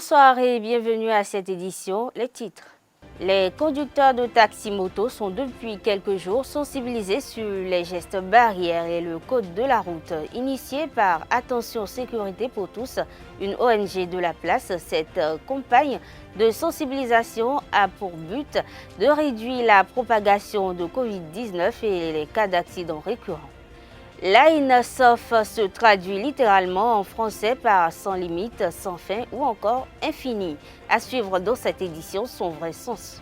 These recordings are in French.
Bonsoir et bienvenue à cette édition. Les titres. Les conducteurs de taxi-moto sont depuis quelques jours sensibilisés sur les gestes barrières et le code de la route. Initié par Attention Sécurité pour tous, une ONG de la place, cette campagne de sensibilisation a pour but de réduire la propagation de Covid-19 et les cas d'accidents récurrents. Line Soft se traduit littéralement en français par sans limite, sans fin ou encore infini. À suivre dans cette édition son vrai sens.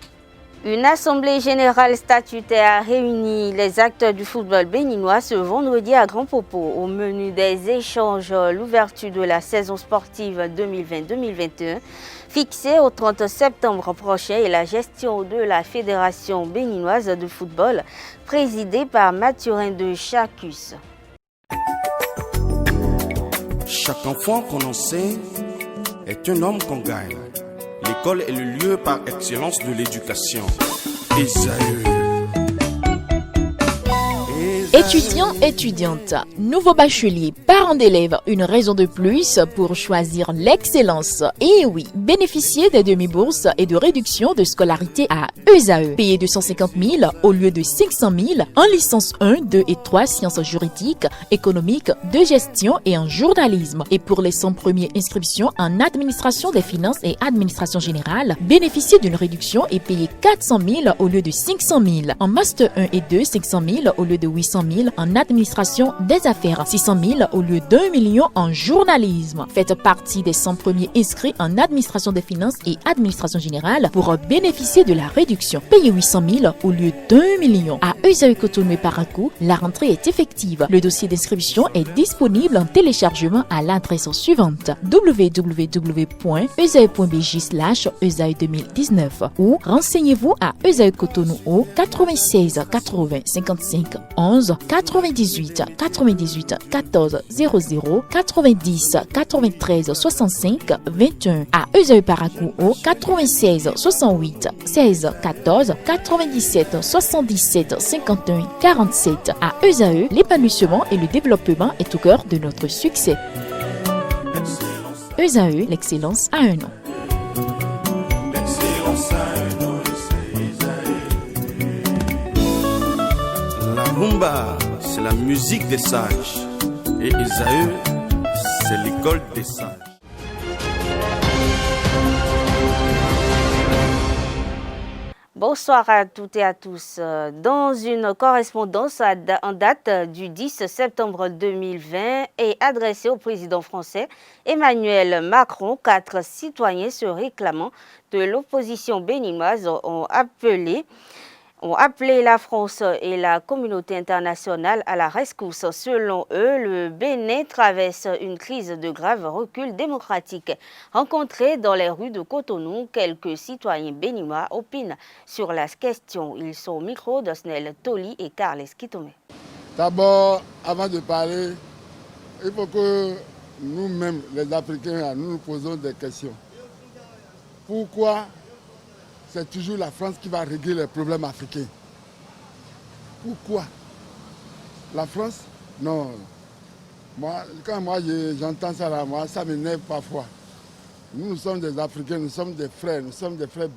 Une assemblée générale statutaire a réuni les acteurs du football béninois ce vendredi à Grand Popo. Au menu des échanges, l'ouverture de la saison sportive 2020-2021 fixée au 30 septembre prochain et la gestion de la Fédération béninoise de football présidée par Mathurin de Chacus. Chaque enfant qu'on enseigne est un homme qu'on gagne. L'école est le lieu par excellence de l'éducation. Esaü. Étudiants, étudiantes, nouveaux bacheliers, parents d'élèves, une raison de plus pour choisir l'excellence. Et oui, bénéficier des demi-bourses et de réduction de scolarité à ESAE. Payer 250 000 au lieu de 500 000 en licence 1, 2 et 3 sciences juridiques, économiques, de gestion et en journalisme. Et pour les 100 premières inscriptions en administration des finances et administration générale, bénéficier d'une réduction et payer 400 000 au lieu de 500 000. En master 1 et 2, 500 000 au lieu de 800 000 en administration des affaires, 600 000 au lieu d'1 million en journalisme. Faites partie des 100 premiers inscrits en administration des finances et administration générale pour bénéficier de la réduction. Payez 800 000 au lieu d'1 million. À Esaü Cotonou et Parakou, la rentrée est effective. Le dossier d'inscription est disponible en téléchargement à l'adresse suivante www.esaü.bj/esaü2019 ou renseignez-vous à Esaü Cotonou au 96 80 55 11 98 98 14 00 90 93 65 21 à Esaü Parakou au 96 68 16 14 97 77 51 47 à Esaü, l'épanouissement et le développement est au cœur de notre succès. Esaü, l'excellence a un nom. La rumba, c'est la musique des sages. Et Esaü, c'est l'école des sages. Bonsoir à toutes et à tous. Dans une correspondance en date du 10 septembre 2020 et adressée au président français Emmanuel Macron, 4 citoyens se réclamant de l'opposition béninoise ont appelé la France et la communauté internationale à la rescousse. Selon eux, le Bénin traverse une crise de grave recul démocratique. Rencontrés dans les rues de Cotonou, quelques citoyens béninois opinent sur la question. Ils sont au micro de Snell Toli et Carles Kitome. D'abord, avant de parler, il faut que nous-mêmes, les Africains, nous posons des questions. Pourquoi c'est toujours la France qui va régler les problèmes africains? Pourquoi? La France? Non. Quand j'entends ça là, ça m'énerve parfois. Nous sommes des Africains, nous sommes des frères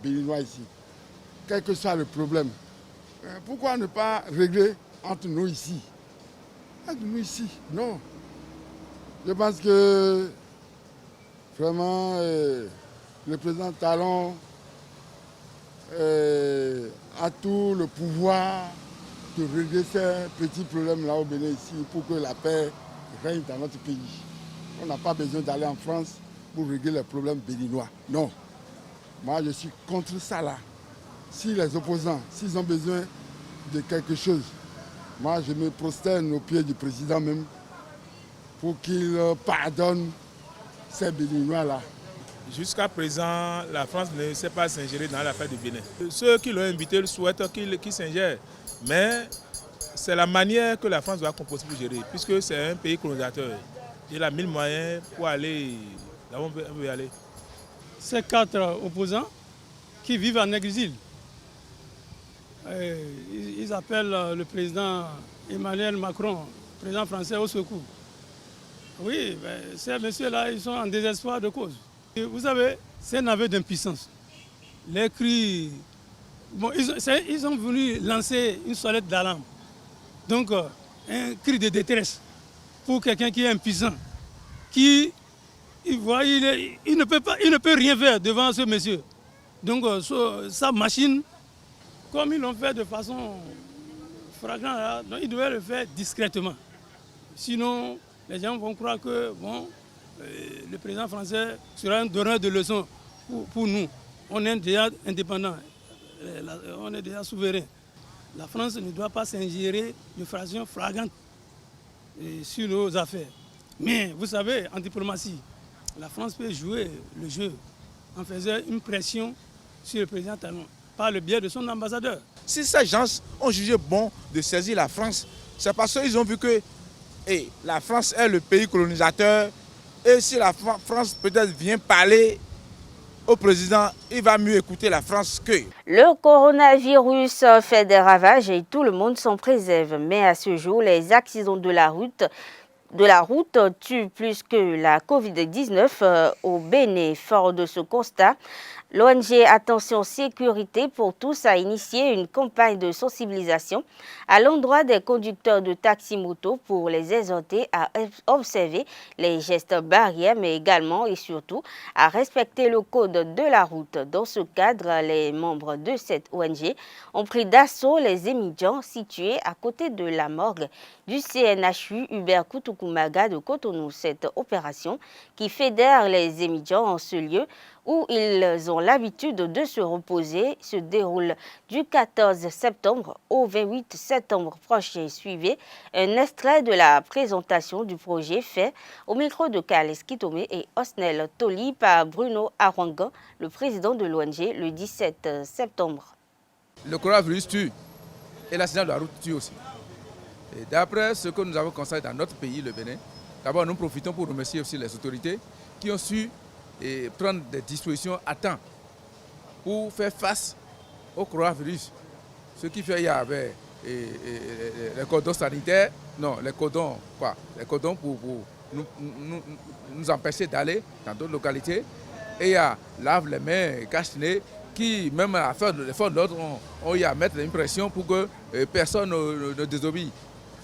béninois ici. Quel que soit le problème. Pourquoi ne pas régler entre nous ici? Entre nous ici, non. Je pense que vraiment le président Talon a tout le pouvoir de régler ces petits problèmes là au Bénin ici pour que la paix règne dans notre pays. On n'a pas besoin d'aller en France pour régler les problèmes béninois. Non. Moi, je suis contre ça là. Si les opposants, s'ils ont besoin de quelque chose, moi, je me prosterne aux pieds du président même pour qu'il pardonne ces béninois là. Jusqu'à présent, la France ne sait pas s'ingérer dans l'affaire du Bénin. Ceux qui l'ont invité le souhaitent qu'il s'ingère. Mais c'est la manière que la France doit composer pour gérer, puisque c'est un pays colonisateur. Il a 1000 moyens pour aller là où on veut aller. Ces 4 opposants qui vivent en exil, ils appellent le président Emmanuel Macron, président français, au secours. Oui, ces messieurs-là, ils sont en désespoir de cause. Et vous savez, c'est un aveu d'impuissance. Les cris, bon, ils ont voulu lancer une sonnette d'alarme. Donc, un cri de détresse pour quelqu'un qui est impuissant, qui il ne peut rien faire devant ce monsieur. Donc, sa machine, comme ils l'ont fait de façon flagrante, ils devaient le faire discrètement. Sinon, les gens vont croire que bon, le président français sera un donneur de leçons pour nous. On est déjà indépendant, on est déjà souverain. La France ne doit pas s'ingérer de façon flagrante sur nos affaires. Mais vous savez, en diplomatie, la France peut jouer le jeu en faisant une pression sur le président Talon par le biais de son ambassadeur. Si ces gens ont jugé bon de saisir la France, c'est parce qu'ils ont vu que la France est le pays colonisateur. Et si la France peut-être vient parler au président, il va mieux écouter la France que... Le coronavirus fait des ravages et tout le monde s'en préserve. Mais à ce jour, les accidents de la route tuent plus que la Covid-19 au Bénin. Fort de ce constat, l'ONG Attention Sécurité pour tous a initié une campagne de sensibilisation à l'endroit des conducteurs de taxi-moto pour les exhorter à observer les gestes barrières, mais également et surtout à respecter le code de la route. Dans ce cadre, les membres de cette ONG ont pris d'assaut les émigrants situés à côté de la morgue du CNHU Hubert Koutoukou-Maga de Cotonou. Cette opération qui fédère les émigrants en ce lieu où ils ont l'habitude de se reposer se déroule du 14 septembre au 28 septembre prochain. Suivez un extrait de la présentation du projet fait au micro de Kales Kitome et Osnel Toli par Bruno Arwangan, le président de l'ONG, le 17 septembre. Le coronavirus tue et l'accident de la route tue aussi. D'après ce que nous avons constaté dans notre pays, le Bénin, d'abord nous profitons pour remercier aussi les autorités qui ont su prendre des dispositions à temps pour faire face au coronavirus. Ce qui fait qu'il y avait les cordons sanitaires, non, les cordons pour nous empêcher d'aller dans d'autres localités. Et il y a lave les mains, cache-nez, qui même à faire les forces de l'ordre ont eu à mettre une pression pour que personne ne désobéisse.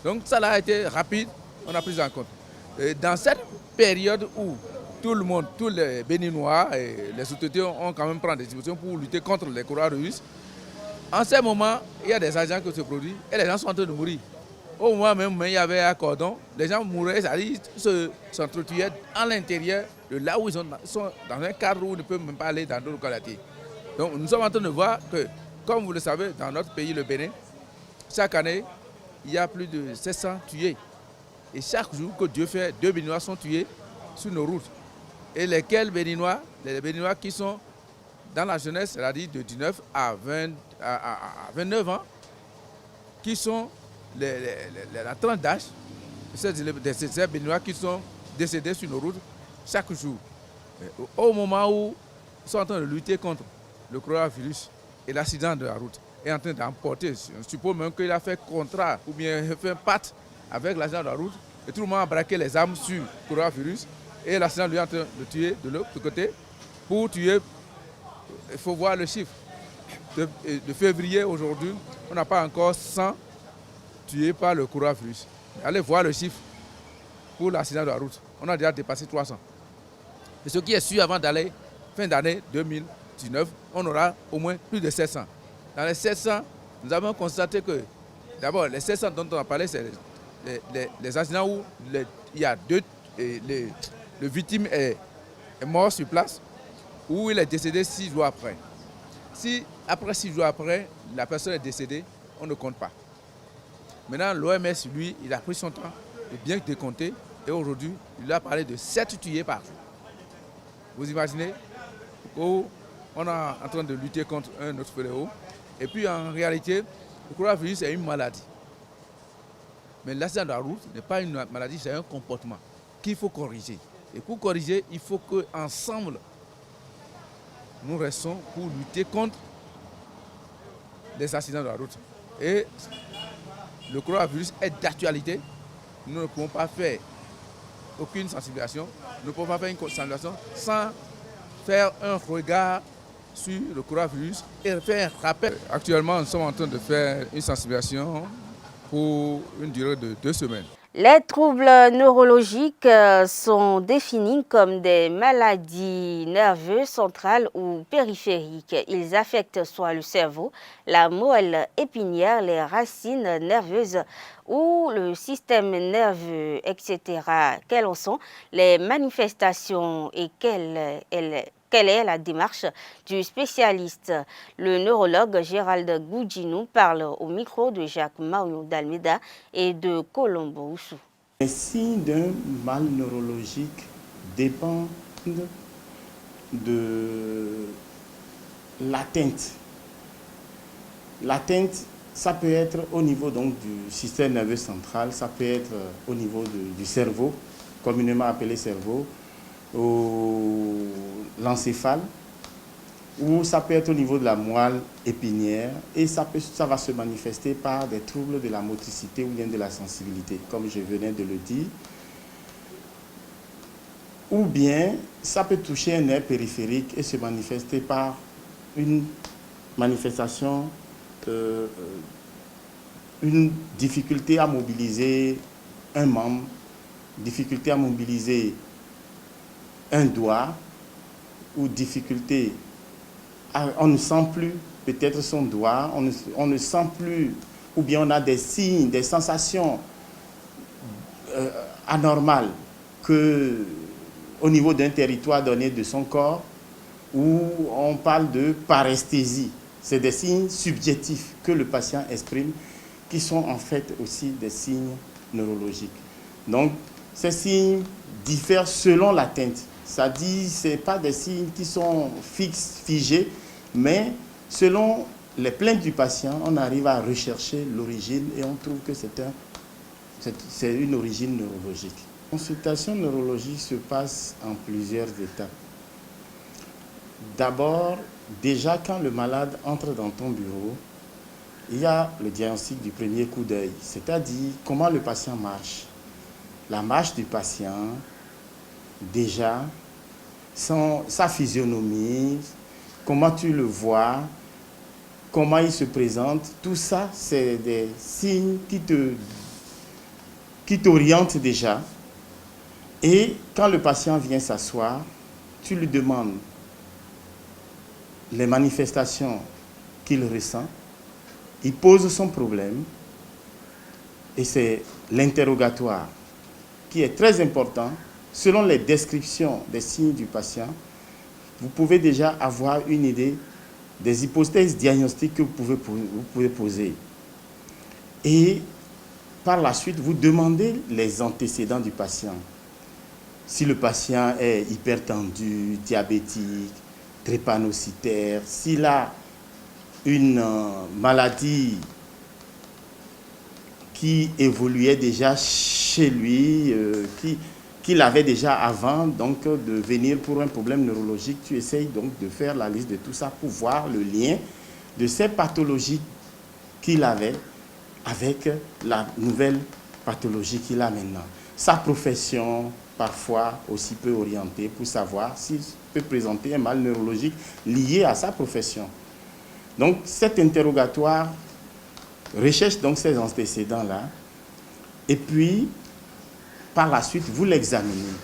Donc ça a été rapide, on a pris en compte. Et dans cette période où tout le monde, tous les Béninois et les autorités ont quand même pris des dispositions pour lutter contre les coronavirus. En ce moment, il y a des agents qui se produisent et les gens sont en train de mourir. Au moment même où il y avait un cordon, les gens mouraient, c'est-à-dire s'entretuaient à l'intérieur de là où ils sont dans un cadre où ils ne peuvent même pas aller dans d'autres localités. Donc nous sommes en train de voir que, comme vous le savez, dans notre pays, le Bénin, chaque année, il y a plus de 700 tués. Et chaque jour que Dieu fait, 2 Béninois sont tués sur nos routes. Et lesquels Béninois? Les Béninois qui sont dans la jeunesse, c'est-à-dire de 19 à 29 ans, qui sont la tranche d'âge, ces Béninois qui sont décédés sur nos routes chaque jour. Au moment où ils sont en train de lutter contre le coronavirus et l'accident de la route, est en train d'emporter, je suppose même qu'il a fait contrat ou bien fait un pacte avec l'accident de la route, et tout le monde a braqué les armes sur le coronavirus. Et l'accident lui est en train de tuer de l'autre côté. Pour tuer, il faut voir le chiffre. De février aujourd'hui, on n'a pas encore 100 tués par le coronavirus. Allez voir le chiffre pour l'accident de la route. On a déjà dépassé 300. Et ce qui est sûr, avant d'aller fin d'année 2019, on aura au moins plus de 700. Dans les 700, nous avons constaté que, d'abord, les 700 dont on a parlé, c'est les accidents où il y a le victime est mort sur place ou il est décédé 6 jours après. Si après 6 jours après, la personne est décédée, on ne compte pas. Maintenant, l'OMS, lui, il a pris son temps de bien décompter et aujourd'hui, il a parlé de 7 tués par jour. Vous imaginez où on est en train de lutter contre un autre fléau. Et puis en réalité, le coronavirus est une maladie. Mais l'accident de la route n'est pas une maladie, c'est un comportement qu'il faut corriger. Et pour corriger, il faut qu'ensemble, nous restons pour lutter contre les accidents de la route. Et le coronavirus est d'actualité. Nous ne pouvons pas faire aucune sensibilisation. Nous ne pouvons pas faire une sensibilisation sans faire un regard sur le coronavirus et faire un rappel. Actuellement, nous sommes en train de faire une sensibilisation pour une durée de 2 semaines. Les troubles neurologiques sont définis comme des maladies nerveuses centrales ou périphériques. Ils affectent soit le cerveau, la moelle épinière, les racines nerveuses ou le système nerveux, etc. Quelles en sont les manifestations et quelle est la démarche du spécialiste? Le neurologue Gérald Goudinou parle au micro de Jacques Mario d'Almeida et de Colombo Oussou. Les signes d'un mal neurologique dépendent de l'atteinte. L'atteinte, ça peut être au niveau donc, du système nerveux central, ça peut être au niveau du cerveau, communément appelé cerveau, l'encéphale, ou ça peut être au niveau de la moelle épinière et ça va se manifester par des troubles de la motricité ou bien de la sensibilité, comme je venais de le dire. Ou bien ça peut toucher un nerf périphérique et se manifester par une manifestation, une difficulté à mobiliser un membre, difficulté à mobiliser un doigt ou difficulté, on ne sent plus peut-être son doigt, on ne sent plus, ou bien on a des signes, des sensations anormales au niveau d'un territoire donné de son corps, où on parle de paresthésie. C'est des signes subjectifs que le patient exprime, qui sont en fait aussi des signes neurologiques. Donc, ces signes diffèrent selon l'atteinte. Ça dit, ce n'est pas des signes qui sont fixes, figés, mais selon les plaintes du patient, on arrive à rechercher l'origine et on trouve que c'est une origine neurologique. La consultation neurologique se passe en plusieurs étapes. D'abord, déjà quand le malade entre dans ton bureau, il y a le diagnostic du premier coup d'œil, c'est-à-dire comment le patient marche. La marche du patient, déjà, sa physionomie, comment tu le vois, comment il se présente, tout ça, c'est des signes qui t'orientent déjà. Et quand le patient vient s'asseoir, tu lui demandes les manifestations qu'il ressent, il pose son problème, et c'est l'interrogatoire qui est très important. Selon les descriptions des signes du patient, vous pouvez déjà avoir une idée des hypothèses diagnostiques que vous pouvez poser. Et par la suite, vous demandez les antécédents du patient. Si le patient est hypertendu, diabétique, drépanocytaire, s'il a une maladie qui évoluait déjà chez lui, qu'il avait déjà avant, donc de venir pour un problème neurologique, tu essayes donc de faire la liste de tout ça pour voir le lien de ces pathologies qu'il avait avec la nouvelle pathologie qu'il a maintenant. Sa profession, parfois, aussi peut orienter pour savoir s'il peut présenter un mal neurologique lié à sa profession. Donc, cet interrogatoire recherche donc ces antécédents-là et puis, par la suite, vous l'examinez.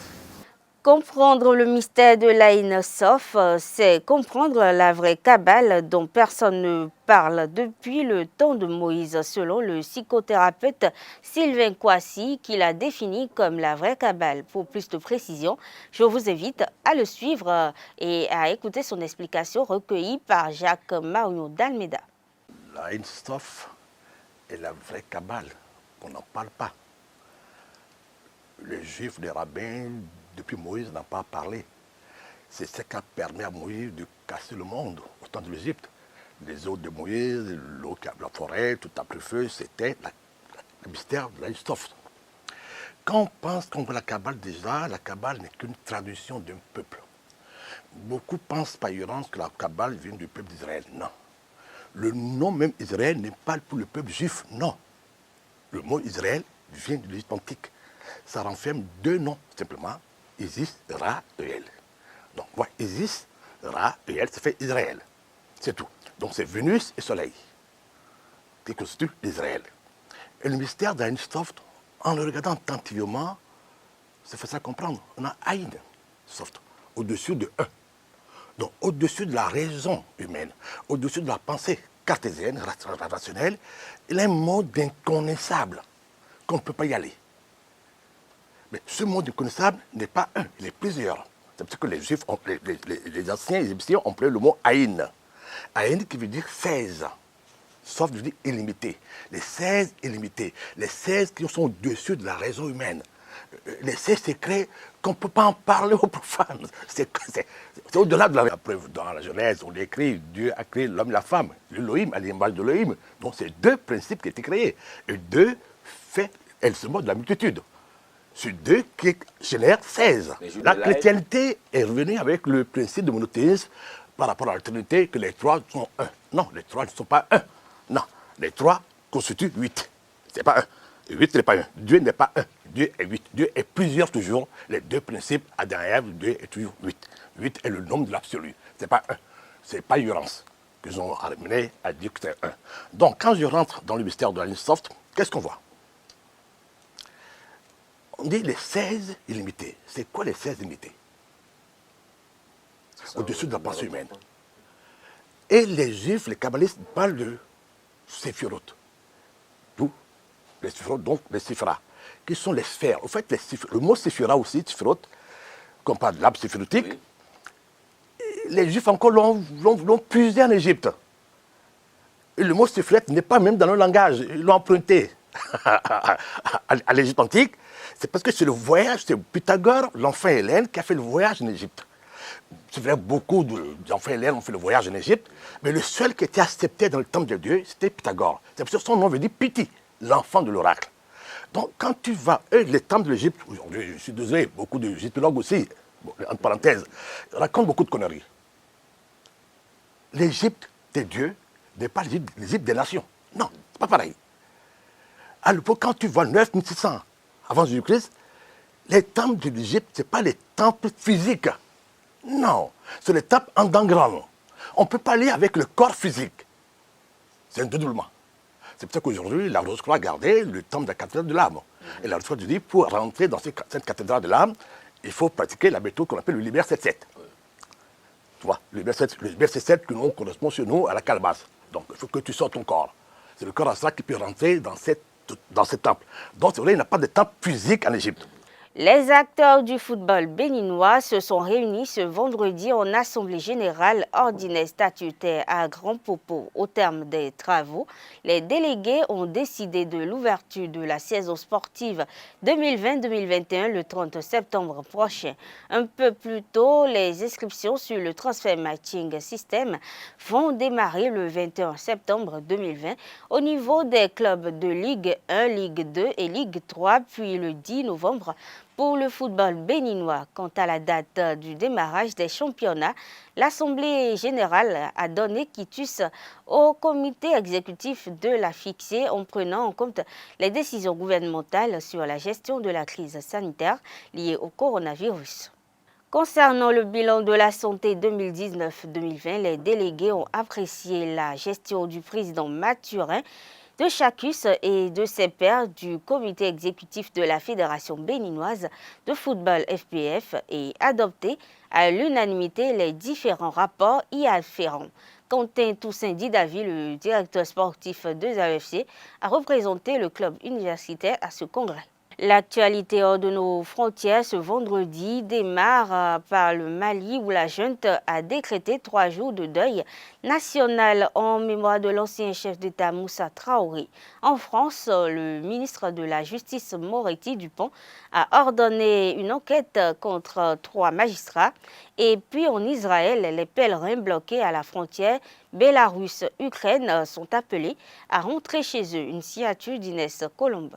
Comprendre le mystère de l'Aïn-Sof, c'est comprendre la vraie Kabbale dont personne ne parle depuis le temps de Moïse, selon le psychothérapeute Sylvain Kouassi, qui l'a défini comme la vraie Kabbale. Pour plus de précision, je vous invite à le suivre et à écouter son explication recueillie par Jacques Mario d'Almeida. L'Aïn-Sof est la vraie Kabbale, qu'on n'en parle pas. Les Juifs, les rabbins, depuis Moïse, n'ont pas parlé. C'est ce qui a permis à Moïse de casser le monde au temps de l'Égypte. Les eaux de Moïse, l'eau qui a la forêt, tout a pris feu, c'était le mystère de l'Aïn-Sof. Quand on pense qu'on voit la Kabbale déjà, la Kabbale n'est qu'une traduction d'un peuple. Beaucoup pensent par ignorance que la Kabbale vient du peuple d'Israël. Non. Le nom même Israël n'est pas pour le peuple juif, non. Le mot Israël vient de l'Égypte antique. Ça renferme deux noms, simplement, Isis, Ra, El. Donc, voilà, Isis, Ra, et elle, ça fait Israël. C'est tout. Donc, c'est Vénus et Soleil qui constituent Israël. Et le mystère d'Aïn Soft, en le regardant attentivement, c'est facile à comprendre. On a Aïn Soft, au-dessus de 1. Donc, au-dessus de la raison humaine, au-dessus de la pensée cartésienne, rationnelle, il y a un monde inconnaissable qu'on ne peut pas y aller. Mais ce monde inconnaissable n'est pas un, il est plusieurs. C'est parce que les Juifs, les anciens Égyptiens ont employé le mot Aïn. Aïn qui veut dire 16. Sauf veut dire illimité. Les 16 illimités. Les 16 qui sont au-dessus de la raison humaine. Les 16 secrets qu'on ne peut pas en parler aux profanes. C'est au-delà de la preuve. Dans la Genèse, on écrit Dieu a créé l'homme et la femme. L'Elohim à l'image de l'Elohim. Donc c'est deux principes qui ont été créés. Et deux fait, elles se moquent de la multitude. C'est deux qui génèrent 16. La chrétienté est revenue avec le principe de monothéisme par rapport à la Trinité, que les trois sont un. Non, les trois ne sont pas un. Non, les trois constituent 8. C'est pas un. 8 n'est pas un. Dieu n'est pas un. Dieu est 8. Dieu est plusieurs toujours. Les deux principes, Adam et Ève, Dieu est toujours 8. 8 est le nombre de l'absolu. C'est pas un. C'est pas Uranus qu'ils ont amené à dire que c'est un. Donc, quand je rentre dans le mystère de la Soft, qu'est-ce qu'on voit? On dit les 16 illimités. C'est quoi les 16 illimités? Au-dessus de la pensée humaine. Et les Juifs, les kabbalistes parlent de Séphirot. D'où les Séphirot, donc les Séphira, qui sont les sphères. En fait, le mot Séphira aussi, Séphirot, qu'on parle de l'arbre séphirotique, oui. Les Juifs encore l'ont puisé en Égypte. Et le mot Séphiret n'est pas même dans le langage. Ils l'ont emprunté à l'Égypte antique. C'est parce que c'est le voyage, c'est Pythagore, l'enfant Hélène, qui a fait le voyage en Égypte. C'est vrai, beaucoup d'enfants Hélène ont fait le voyage en Égypte, mais le seul qui était accepté dans le temple de Dieu, c'était Pythagore. C'est parce que son nom veut dire Pythie, l'enfant de l'oracle. Donc, quand tu vas, les temples de l'Égypte, aujourd'hui, je suis désolé, beaucoup d'égyptologues aussi, bon, entre parenthèses, racontent beaucoup de conneries. L'Égypte des dieux n'est pas l'Égypte des nations. Non, c'est pas pareil. À l'époque, quand tu vois 9600 avant Jésus-Christ, les temples de l'Égypte, ce n'est pas les temples physiques. Non, c'est les temples en dangrane. On ne peut pas aller avec le corps physique. C'est un dédoublement. C'est pour ça qu'aujourd'hui, la Rose-Croix a gardé le temple de la cathédrale de l'âme. Et la Rose-Croix dit, pour rentrer dans cette cathédrale de l'âme, il faut pratiquer la méthode qu'on appelle le Liber 7-7. Tu vois, le Liber 7-7 que nous correspond chez nous à la calebasse. Donc, il faut que tu sortes ton corps. C'est le corps astral qui peut rentrer dans ce temple. Donc, c'est vrai, il n'y a pas de temple physique en Égypte. Les acteurs du football béninois se sont réunis ce vendredi en assemblée générale ordinaire statutaire à Grand Popo. Au terme des travaux, les délégués ont décidé de l'ouverture de la saison sportive 2020-2021 le 30 septembre prochain. Un peu plus tôt, les inscriptions sur le transfer matching system vont démarrer le 21 septembre 2020 au niveau des clubs de Ligue 1, Ligue 2 et Ligue 3, puis le 10 novembre pour le football béninois. Quant à la date du démarrage des championnats, l'Assemblée générale a donné quitus au comité exécutif de la fixer en prenant en compte les décisions gouvernementales sur la gestion de la crise sanitaire liée au coronavirus. Concernant le bilan de la santé 2019-2020, les délégués ont apprécié la gestion du président Mathurin de Chacus et de ses pairs du comité exécutif de la Fédération béninoise de football FBF et adopté à l'unanimité les différents rapports y afférents. Quentin Toussaint Didavi, le directeur sportif de l'AFC, a représenté le club universitaire à ce congrès. L'actualité hors de nos frontières ce vendredi démarre par le Mali où la junte a décrété 3 jours de deuil national en mémoire de l'ancien chef d'État Moussa Traoré. En France, le ministre de la Justice Moretti Dupont a ordonné une enquête contre 3 magistrats. Et puis en Israël, les pèlerins bloqués à la frontière Bélarus-Ukraine sont appelés à rentrer chez eux. Une signature d'Inès Colombe.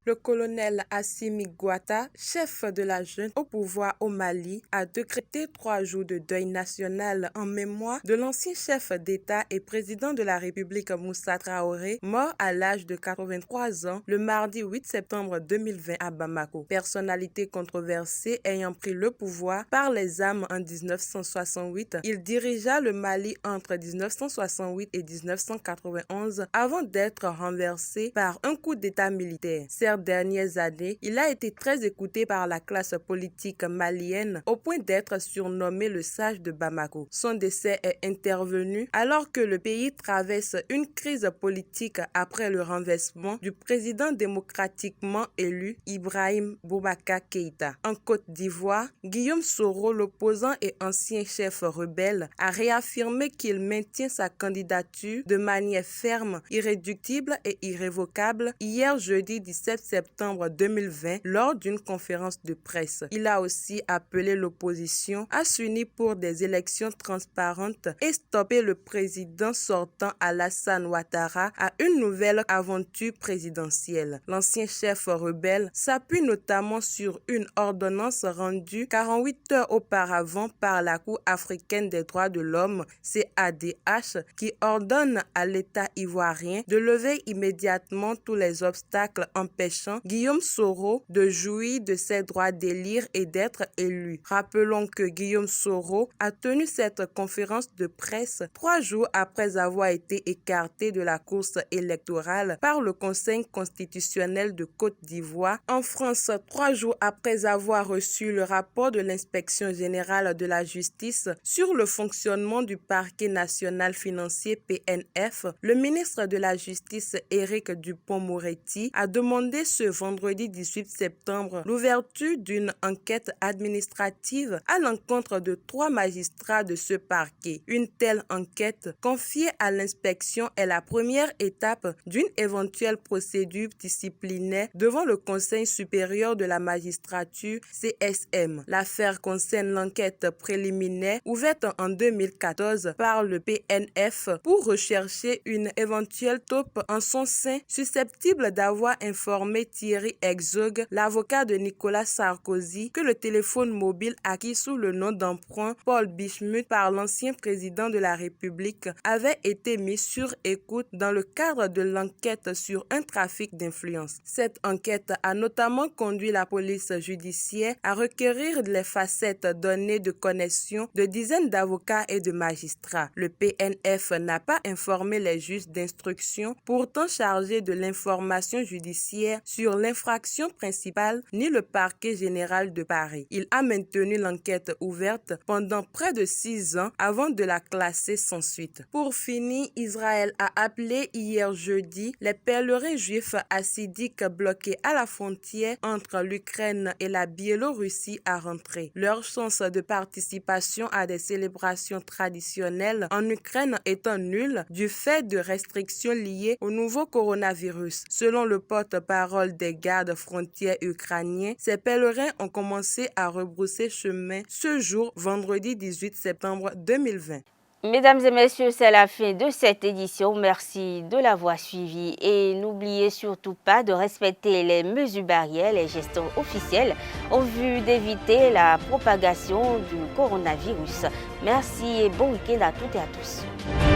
Le colonel Assimi Goïta, chef de la junte au pouvoir au Mali, a décrété 3 jours de deuil national en mémoire de l'ancien chef d'État et président de la République Moussa Traoré, mort à l'âge de 83 ans le mardi 8 septembre 2020 à Bamako. Personnalité controversée ayant pris le pouvoir par les armes en 1968, il dirigea le Mali entre 1968 et 1991 avant d'être renversé par un coup d'État militaire. Ces dernières années, il a été très écouté par la classe politique malienne au point d'être surnommé le sage de Bamako. Son décès est intervenu alors que le pays traverse une crise politique après le renversement du président démocratiquement élu Ibrahim Boubacar Keïta. En Côte d'Ivoire, Guillaume Soro, l'opposant et ancien chef rebelle, a réaffirmé qu'il maintient sa candidature de manière ferme, irréductible et irrévocable hier jeudi 17 septembre 2020 lors d'une conférence de presse. Il a aussi appelé l'opposition à s'unir pour des élections transparentes et stopper le président sortant Alassane Ouattara à une nouvelle aventure présidentielle. L'ancien chef rebelle s'appuie notamment sur une ordonnance rendue 48 heures auparavant par la Cour africaine des droits de l'homme, CADH, qui ordonne à l'État ivoirien de lever immédiatement tous les obstacles empêchant Guillaume Soro de jouir de ses droits d'élire et d'être élu. Rappelons que Guillaume Soro a tenu cette conférence de presse 3 jours après avoir été écarté de la course électorale par le Conseil constitutionnel de Côte d'Ivoire. En France, 3 jours après avoir reçu le rapport de l'inspection générale de la justice sur le fonctionnement du parquet national financier PNF, le ministre de la Justice Éric Dupond-Moretti a demandé ce vendredi 18 septembre l'ouverture d'une enquête administrative à l'encontre de 3 magistrats de ce parquet. Une telle enquête confiée à l'inspection est la première étape d'une éventuelle procédure disciplinaire devant le Conseil supérieur de la magistrature CSM. L'affaire concerne l'enquête préliminaire ouverte en 2014 par le PNF pour rechercher une éventuelle taupe en son sein susceptible d'avoir informé Thierry Herzog, l'avocat de Nicolas Sarkozy, que le téléphone mobile acquis sous le nom d'emprunt Paul Bichmut par l'ancien président de la République avait été mis sur écoute dans le cadre de l'enquête sur un trafic d'influence. Cette enquête a notamment conduit la police judiciaire à requérir les facettes données de connexion de dizaines d'avocats et de magistrats. Le PNF n'a pas informé les juges d'instruction, pourtant chargés de l'information judiciaire sur l'infraction principale, ni le parquet général de Paris. Il a maintenu l'enquête ouverte pendant près de 6 ans avant de la classer sans suite. Pour finir, Israël a appelé hier jeudi les pèlerins juifs hassidiques bloqués à la frontière entre l'Ukraine et la Biélorussie à rentrer. Leur chance de participation à des célébrations traditionnelles en Ukraine étant nulle du fait de restrictions liées au nouveau coronavirus. Selon le porte-parole des gardes frontières ukrainiens, ces pèlerins ont commencé à rebrousser chemin ce jour, vendredi 18 septembre 2020. Mesdames et messieurs, c'est la fin de cette édition. Merci de l'avoir suivi et n'oubliez surtout pas de respecter les mesures barrières, les gestes officiels en vue d'éviter la propagation du coronavirus. Merci et bon week-end à toutes et à tous.